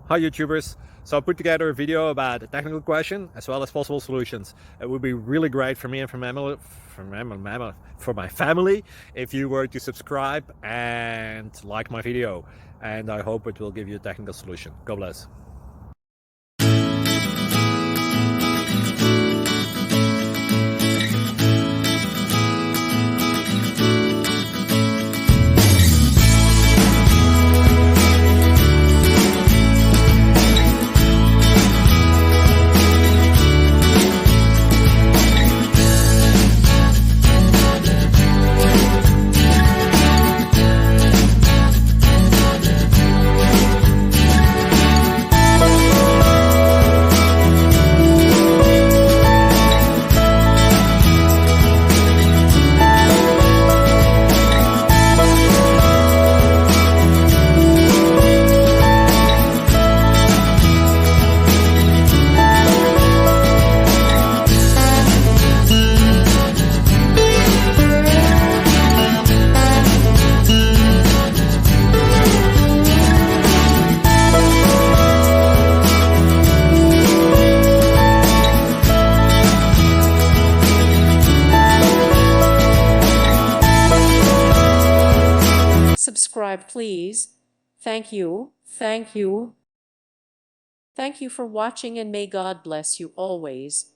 Hi YouTubers! So I put together a video about a technical question as well as possible solutions. It would be really great for me and for my family if you were to subscribe and like my video, and I hope it will give you a technical solution. God bless. Subscribe, please. Thank you. Thank you. Thank you for watching, and may God bless you always.